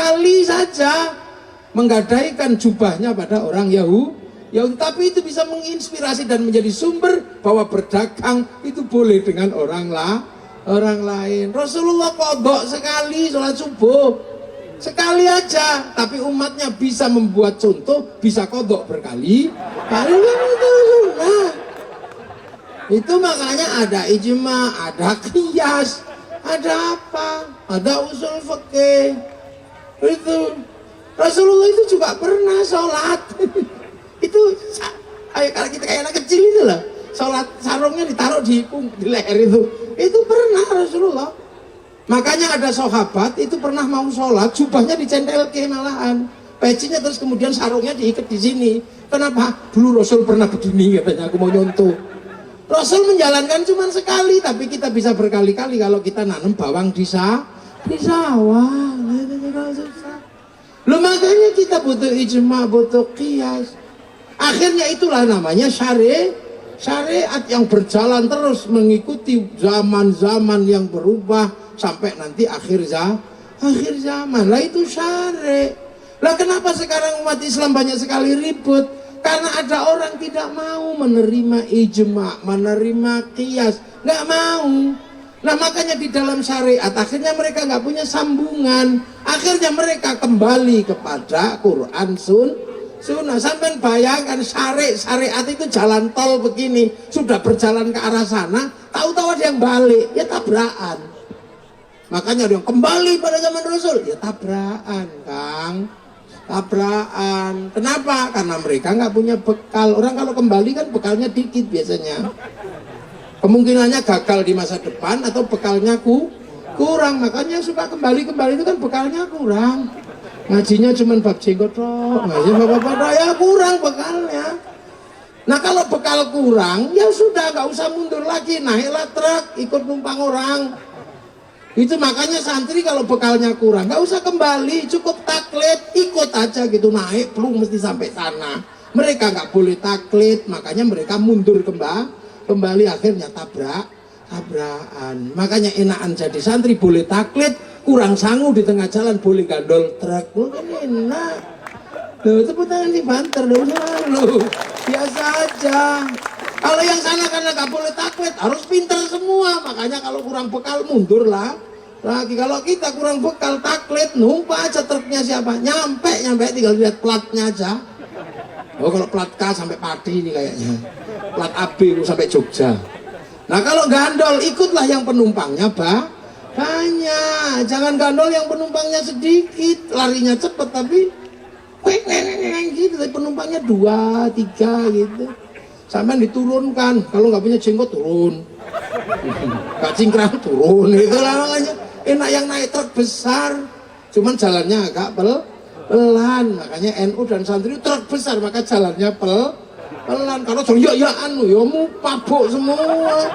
sekali saja menggadaikan jubahnya pada orang Yahudi, tapi itu bisa menginspirasi dan menjadi sumber bahwa berdagang itu boleh dengan orang lain. Rasulullah qadha sekali sholat subuh, sekali aja, tapi umatnya bisa membuat contoh, bisa qadha berkali-kali. Itu makanya ada ijma, ada qiyas, ada apa? Ada usul fikih. Itu Rasulullah itu juga pernah sholat. Itu kalau kita kayak anak kecil itu loh, sholat sarungnya ditaruh di leher itu pernah Rasulullah. Makanya ada sahabat itu pernah mau sholat, jubahnya dicentelke malahan, pecinya, terus kemudian sarungnya diikat di sini. Kenapa? Dulu Rasul pernah begini katanya, aku mau nyontoh. Rasul menjalankan cuma sekali, tapi kita bisa berkali-kali kalau kita nanam bawang di sawah. Loh, makanya kita butuh ijma, butuh qiyas. Akhirnya itulah namanya syariat yang berjalan terus mengikuti zaman-zaman yang berubah sampai nanti akhir zaman. Lah itu syariat. Lah kenapa sekarang umat Islam banyak sekali ribut? Karena ada orang tidak mau menerima ijma, menerima qiyas, nggak mau. Nah makanya di dalam syariat akhirnya mereka nggak punya sambungan. Akhirnya mereka kembali kepada Quran, Sunnah. Sampai bayangkan syariat itu jalan tol begini, sudah berjalan ke arah sana, tahu-tahu ada yang balik, ya tabrakan. Makanya ada yang kembali pada zaman Rasul, ya tabrakan, Kang. Tabrakan. Kenapa? Karena mereka nggak punya bekal. Orang kalau kembali kan bekalnya dikit biasanya. Kemungkinannya gagal di masa depan atau bekalnya kurang. Makanya suka kembali itu kan bekalnya kurang. Ngajinya cuma bab jenggot tok, ngaji bapak-bapak ya kurang bekalnya. Nah kalau bekal kurang, ya sudah nggak usah mundur lagi, naiklah truk ikut numpang orang. Itu makanya santri kalau bekalnya kurang nggak usah kembali, cukup taklid, ikut aja gitu, naik belum mesti sampai sana. Mereka nggak boleh taklid, makanya mereka mundur kembali, akhirnya tabrakan. Makanya enakan jadi santri, boleh taklid, kurang sangu di tengah jalan boleh gandol truk, kan enak. Loh, tepuk tangan di banter loh, biasa aja. Kalau yang sana karena nggak boleh taklid, harus pinter semua. Makanya kalau kurang bekal mundur lah. Lagi kalau kita kurang bekal taklid, numpah aja truknya siapa, nyampe tinggal lihat platnya aja. Oh kalau plat K sampai Pati ini kayaknya, plat AB sampai Jogja. Nah kalau gandol ikutlah yang penumpangnya banyak, jangan gandol yang penumpangnya sedikit, larinya cepet tapi gitu, tapi penumpangnya 2, 3 gitu. Sampai diturunkan, kalau nggak punya jenggot turun, nggak cingkrang turun, itulah makanya enak yang naik truk besar, cuman jalannya agak pelan, makanya NU dan santri truk besar maka jalannya pelan. Kalau jalan ya mu pabuk semua.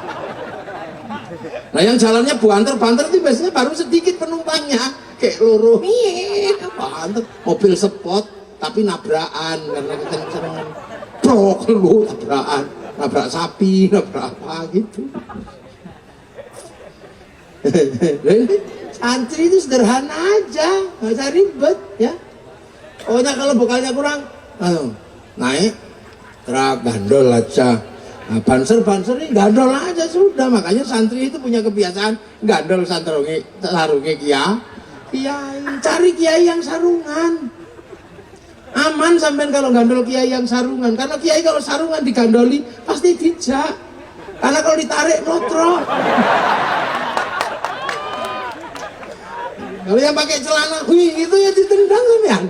Nah yang jalannya banter itu biasanya baru sedikit penumpangnya, kayak loro, banter, mobil sport tapi nabrakan karena kekencengan. Brok lu tabrakan, nabrak sapi, nabrak apa gitu. Santri itu sederhana aja, nggak usah ribet ya. Pokoknya kalau bekalnya kurang, naik truk gandol aja. Nah, banser ini gandol aja sudah. Makanya santri itu punya kebiasaan gandol sarunge kiai. Cari kiai yang sarungan. Aman sampean kalau gandol kiai yang sarungan, karena kiai kalau sarungan digandoli pasti dijak, karena kalau ditarik notrok. Kalau yang pakai celana itu ya ditendang sampean.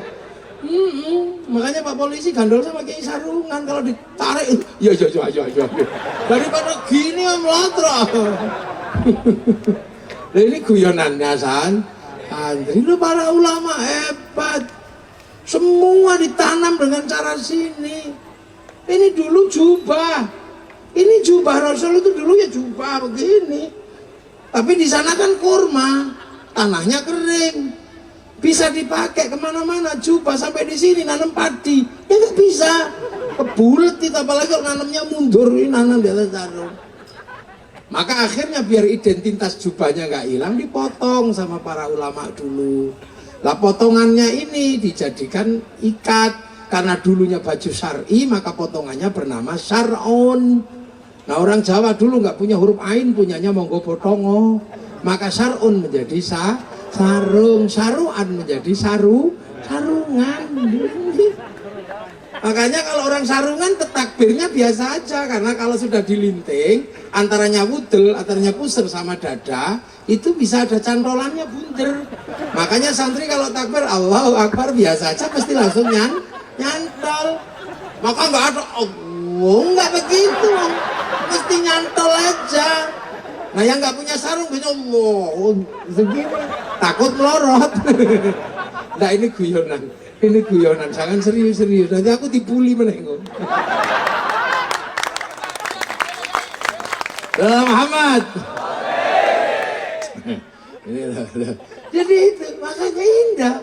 Makanya Pak Polisi gandol sama kiai sarungan, kalau ditarik ya daripada gini melotrok. Nah, ini guyonannya santri lu, para ulama hebat. Semua ditanam dengan cara sini. Ini dulu jubah. Ini jubah Rasul itu dulu ya jubah begini. Tapi di sana kan kurma, tanahnya kering, bisa dipakai kemana-mana. Jubah sampai di sini nanam padi, ya nggak bisa. Kebulet itu, apalagi kalau nanamnya mundur, ini nanam di atas sarung. Maka akhirnya biar identitas jubahnya nggak hilang, dipotong sama para ulama dulu. Lah potongannya ini dijadikan ikat. Karena dulunya baju syar'i, maka potongannya bernama syar'un. Nah orang Jawa dulu nggak punya huruf ain, punyanya monggo potongo. Maka syar'un menjadi sarung, saruan menjadi sarungan. Makanya kalau orang sarungan takbirnya biasa aja, karena kalau sudah dilinting antaranya wudel, antaranya pusar sama dada, itu bisa ada cantolannya bunder. Makanya santri kalau takbir Allahu Akbar biasa aja pasti langsung nyantol. Maka nggak ada nggak begitu, mesti nyantol aja. Nah yang nggak punya sarung punya segini takut melorot. Nah ini guyonan, jangan serius, nanti aku dibully menengok. Muhammad. Jadi itu makanya indah.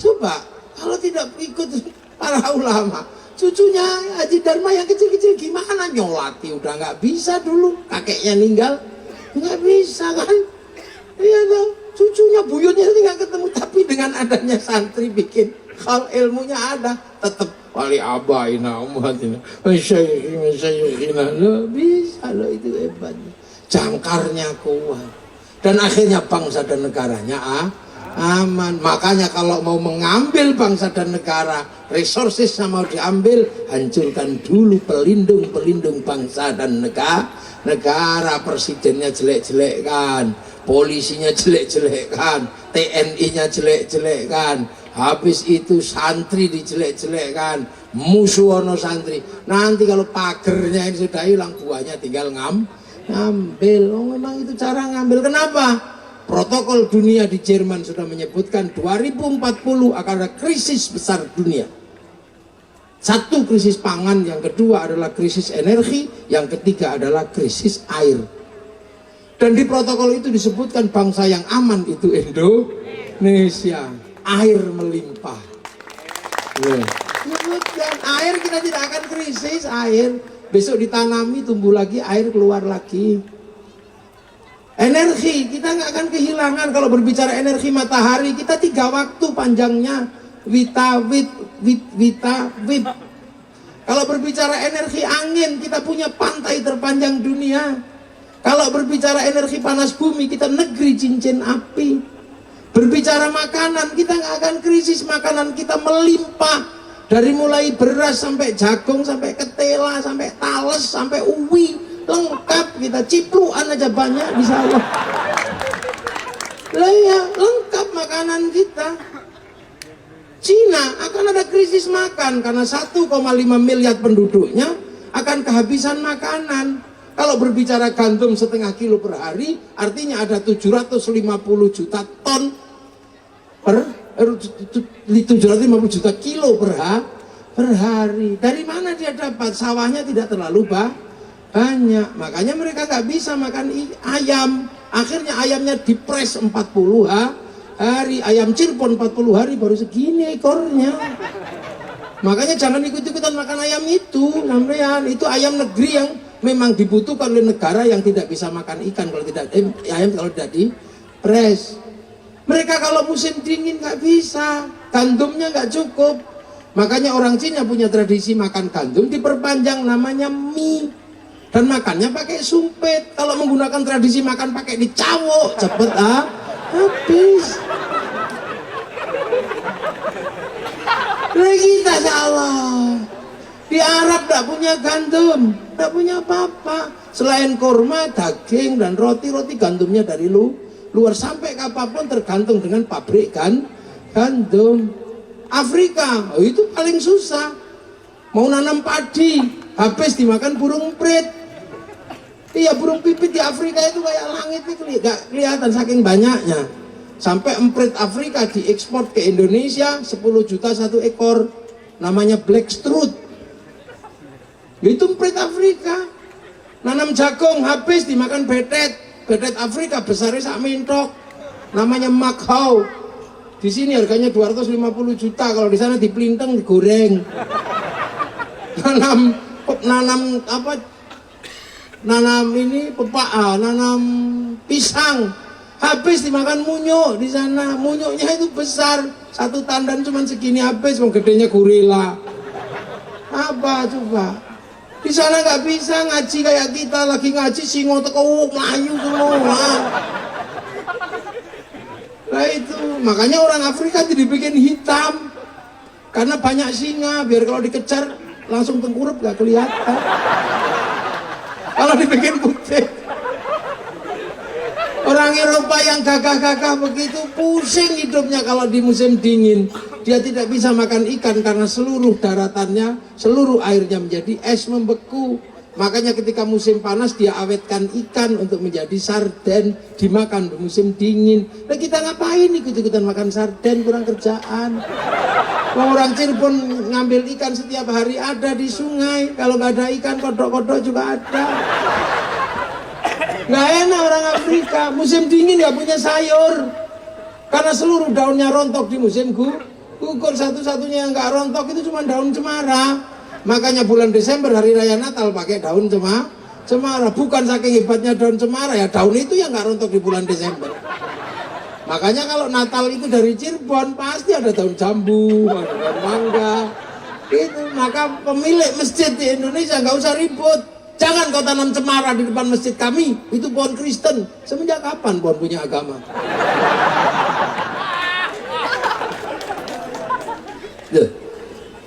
Coba kalau tidak ikut para ulama, cucunya Haji Dharma yang kecil-kecil gimana nyolati, udah nggak bisa dulu, kakeknya meninggal nggak bisa kan. Iya dong, cucunya buyutnya nggak ketemu, tapi dengan adanya santri bikin kalau ilmunya ada, tetap wali abaina umatina masyayikhina lo bisa lo, itu hebatnya, jangkarnya kuat, dan akhirnya bangsa dan negaranya aman. Makanya kalau mau mengambil bangsa dan negara, resourcesnya mau diambil, hancurkan dulu pelindung bangsa dan negara. Presidennya jelek-jelekkan, polisinya jelek-jelekkan, TNI-nya jelek-jelekkan, habis itu santri dijelek-jelekkan, musuh ono santri. Nanti kalau pagernya ini sudah hilang, buahnya tinggal ngambil. Oh, memang itu cara ngambil. Kenapa? Protokol dunia di Jerman sudah menyebutkan 2040 akan ada krisis besar dunia. Satu, krisis pangan, yang kedua adalah krisis energi, yang ketiga adalah krisis air. Dan di protokol itu disebutkan bangsa yang aman itu Indonesia. Air melimpah. Sebutkan air, kita tidak akan krisis air. Besok ditanami, tumbuh lagi, air keluar lagi. Energi, kita nggak akan kehilangan. Kalau berbicara energi matahari, kita 3 waktu panjangnya. Wita, wip. Kalau berbicara energi angin, kita punya pantai terpanjang dunia. Kalau berbicara energi panas bumi, kita negeri cincin api. Berbicara makanan, kita nggak akan krisis. Makanan kita melimpah. Dari mulai beras sampai jagung, sampai ketela, sampai tales, sampai uwi, lengkap. Kita cipluan aja banyak, bisa Allah. Lah ya, lengkap makanan kita. Cina akan ada krisis makan karena 1,5 miliar penduduknya akan kehabisan makanan. Kalau berbicara gandum 0,5 kilo per hari, artinya ada 750 juta ton per 750 juta kilo per hari. Dari mana dia dapat? Sawahnya tidak terlalu banyak. Makanya mereka nggak bisa makan ayam. Akhirnya ayamnya dipres 40 hari. Ayam Cirebon 40 hari baru segini ekornya. Makanya jangan ikut-ikutan makan ayam itu, sampean. Itu ayam negeri yang memang dibutuhkan oleh negara yang tidak bisa makan ikan kalau tidak ayam kalau tidak dipres. Mereka kalau musim dingin nggak bisa, gandumnya nggak cukup. Makanya orang Cina punya tradisi makan gandum diperpanjang, namanya mie. Dan makannya pakai sumpit. Kalau menggunakan tradisi makan pakai dicawok, cepet habis. Lagi kita salah. Di Arab tidak punya gandum, tidak punya apa-apa. Selain kurma, daging, dan roti gandumnya dari luar. Sampai kapanpun tergantung dengan pabrik gandum. Afrika, itu paling susah. Mau nanam padi, habis dimakan burung prit. Iya, burung pipit di Afrika itu kayak langit, itu gak kelihatan saking banyaknya. Sampai emprit Afrika diekspor ke Indonesia 10 juta 1 ekor. Namanya black strut. Itu emprit Afrika. Nanam jagung habis dimakan betet. Betet Afrika besarnya sak mentok. Namanya makhau. Di sini harganya 250 juta. Kalau di sana dipelintang digoreng. Nanam ini nanam pisang habis dimakan munyuk di sana. Munyuknya itu besar, satu tandan cuma segini habis, wong gedenya gorila. Apa coba? Di sana nggak bisa ngaji kayak kita lagi ngaji singo teko melayu semua. Nah itu makanya orang Afrika dibikin hitam karena banyak singa, biar kalau dikejar langsung tengkurap gak kelihatan. Kalau dibikin putih, orang Eropa yang gagah-gagah begitu pusing hidupnya kalau di musim dingin. Dia tidak bisa makan ikan karena seluruh daratannya, seluruh airnya menjadi es membeku. Makanya ketika musim panas dia awetkan ikan untuk menjadi sarden, dimakan di musim dingin. Nah kita ngapain ikut-ikutan makan sarden, kurang kerjaan. Orang Cirebon ngambil ikan setiap hari ada di sungai. Kalau nggak ada ikan, kodok-kodok juga ada. Nggak enak orang Afrika, musim dingin nggak punya sayur. Karena seluruh daunnya rontok di musim gugur. Satu-satunya yang nggak rontok itu cuma daun cemara. Makanya bulan Desember hari raya Natal pakai daun cemara. Bukan saking hebatnya daun cemara, ya daun itu yang nggak rontok di bulan Desember. Makanya kalau Natal itu dari Cirebon pasti ada daun jambu, ada daun mangga. Itu maka pemilik masjid di Indonesia nggak usah ribut. Jangan kau tanam cemara di depan masjid kami, itu pohon Kristen. Semenjak kapan pohon punya agama? Loh.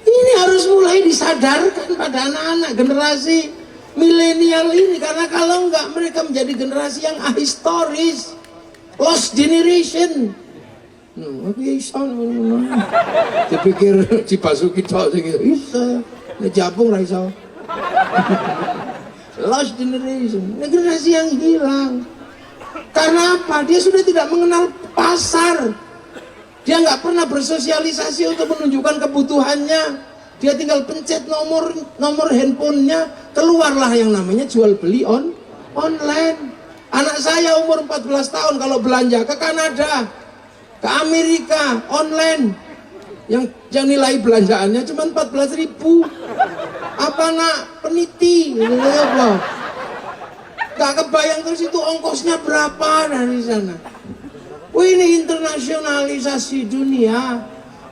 Ini harus mulai disadarkan pada anak-anak generasi milenial ini, karena kalau enggak mereka menjadi generasi yang ahistoris, lost generation. Dipikir Cibasuki tok iki iso, nek Japung ra iso. Lost generation, generasi yang hilang. Karena apa? Dia sudah tidak mengenal pasar. Dia nggak pernah bersosialisasi untuk menunjukkan kebutuhannya. Dia tinggal pencet nomor handphonenya, keluarlah yang namanya jual beli online. Anak saya umur 14 tahun kalau belanja ke Kanada, ke Amerika online, yang nilai belanjaannya cuma 14.000. Apa nak peniti? Gak kebayang terus itu ongkosnya berapa dari sana. Ini internasionalisasi dunia.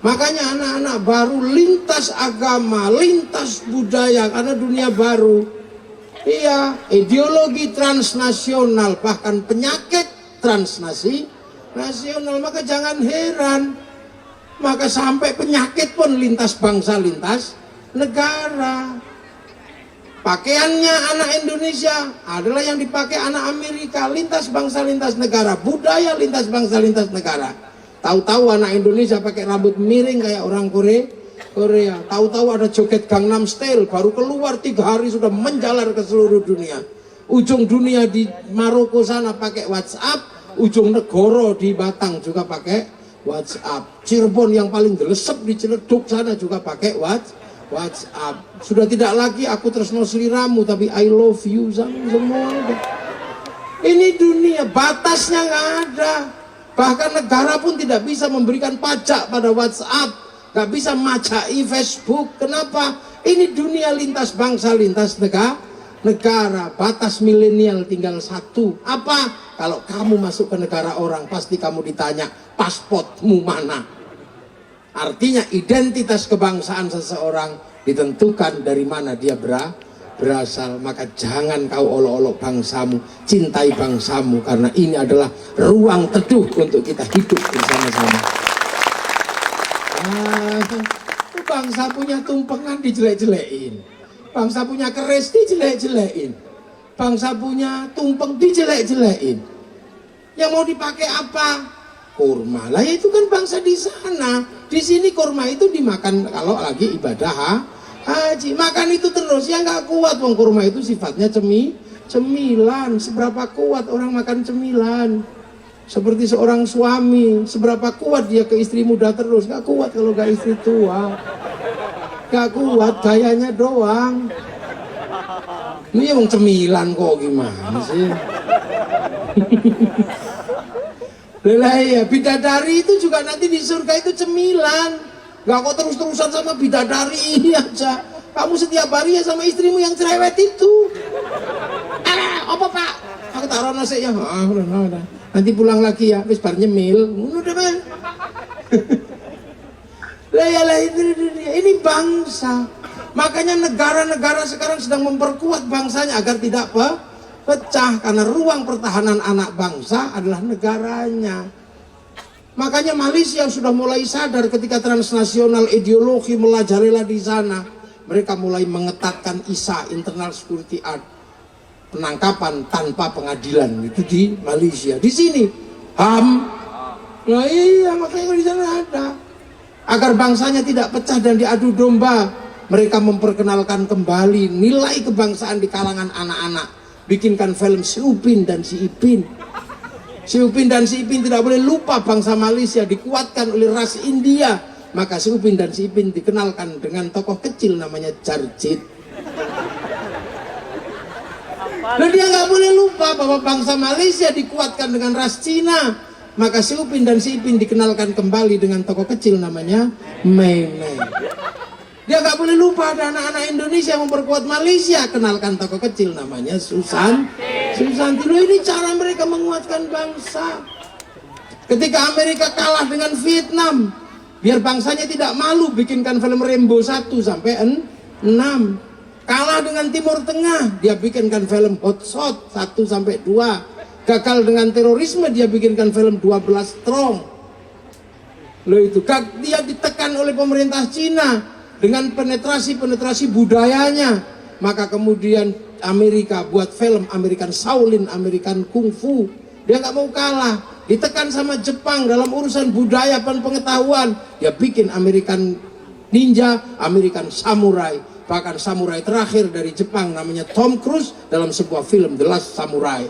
Makanya anak-anak baru lintas agama, lintas budaya, karena dunia baru. Iya, ideologi transnasional, bahkan penyakit transnasional. Maka jangan heran, maka sampai penyakit pun lintas bangsa, lintas negara. Pakaiannya anak Indonesia adalah yang dipakai anak Amerika, lintas bangsa, lintas negara. Budaya lintas bangsa, lintas negara. Tahu-tahu anak Indonesia pakai rambut miring kayak orang Korea. Tahu-tahu ada joget Gangnam Style, baru keluar 3 hari sudah menjalar ke seluruh dunia. Ujung dunia di Maroko sana pakai WhatsApp, ujung negoro di Batang juga pakai WhatsApp. Cirebon yang paling gelesep di Ciledug sana juga pakai WhatsApp. Sudah tidak lagi aku tresno sliramu, tapi I love you semua. Ini dunia, batasnya nggak ada. Bahkan negara pun tidak bisa memberikan pajak pada WhatsApp, nggak bisa macai Facebook. Kenapa? Ini dunia lintas bangsa, lintas negara. Batas milenial tinggal satu. Apa? Kalau kamu masuk ke negara orang, pasti kamu ditanya pasportmu mana. Artinya identitas kebangsaan seseorang ditentukan dari mana dia berasal. Maka jangan kau olok-olok bangsamu, cintai bangsamu, karena ini adalah ruang teduh untuk kita hidup bersama-sama. Bangsa punya tumpengan dijelek-jelekin, bangsa punya keris dijelek-jelekin, bangsa punya tumpeng dijelek-jelekin. Yang mau dipakai apa? Kurma. Lah itu kan bangsa di sana. Di sini kurma itu dimakan kalau lagi ibadah haji. Makan itu terus, ya nggak kuat. Wong kurma itu sifatnya cemilan. Seberapa kuat orang makan cemilan? Seperti seorang suami, seberapa kuat dia ke istri muda terus? Nggak kuat kalau nggak istri tua. Nggak kuat, gayanya doang. Ini wong cemilan kok, gimana sih? Lah ya, bidadari itu juga nanti di surga itu cemilan. Gak kok terus-terusan sama bidadari aja. Kamu setiap hari ya sama istrimu yang cerewet itu. Apa pak? Aku taruh nasi ya. nanti pulang lagi ya, wis bar nyemil, udah ben. Lah ini bangsa. Makanya negara-negara sekarang sedang memperkuat bangsanya agar tidak pecah, karena ruang pertahanan anak bangsa adalah negaranya. Makanya Malaysia sudah mulai sadar ketika transnasional ideologi merajalela di sana. Mereka mulai mengetatkan ISA, Internal Security Act, penangkapan tanpa pengadilan, itu di Malaysia. Di sini HAM. Nah iya, makanya di sana ada. Agar bangsanya tidak pecah dan diadu domba, mereka memperkenalkan kembali nilai kebangsaan di kalangan anak-anak. Bikinkan film Si Upin dan Si Ipin. Si Upin dan Si Ipin tidak boleh lupa bangsa Malaysia, dikuatkan oleh ras India. Maka Si Upin dan Si Ipin dikenalkan dengan tokoh kecil namanya Jarjit. Dan dia nggak boleh lupa bahwa bangsa Malaysia dikuatkan dengan ras Cina. Maka Si Upin dan Si Ipin dikenalkan kembali dengan tokoh kecil namanya Mei Mei. Dia nggak boleh lupa ada anak-anak Indonesia yang memperkuat Malaysia, kenalkan tokoh kecil namanya Susanti. Loh, ini cara mereka menguatkan bangsa. Ketika Amerika kalah dengan Vietnam, biar bangsanya tidak malu, bikinkan film Rambo 1 sampai 6. Kalah dengan Timur Tengah, dia bikinkan film Hot Shot 1 sampai 2. Gagal dengan terorisme, dia bikinkan film 12 Strong. Loh itu, dia ditekan oleh pemerintah Cina dengan penetrasi budayanya. Maka kemudian Amerika buat film American Shaolin, American Kung Fu. Dia nggak mau kalah. Ditekan sama Jepang dalam urusan budaya dan pengetahuan. Dia bikin American Ninja, American Samurai. Bahkan samurai terakhir dari Jepang namanya Tom Cruise dalam sebuah film The Last Samurai.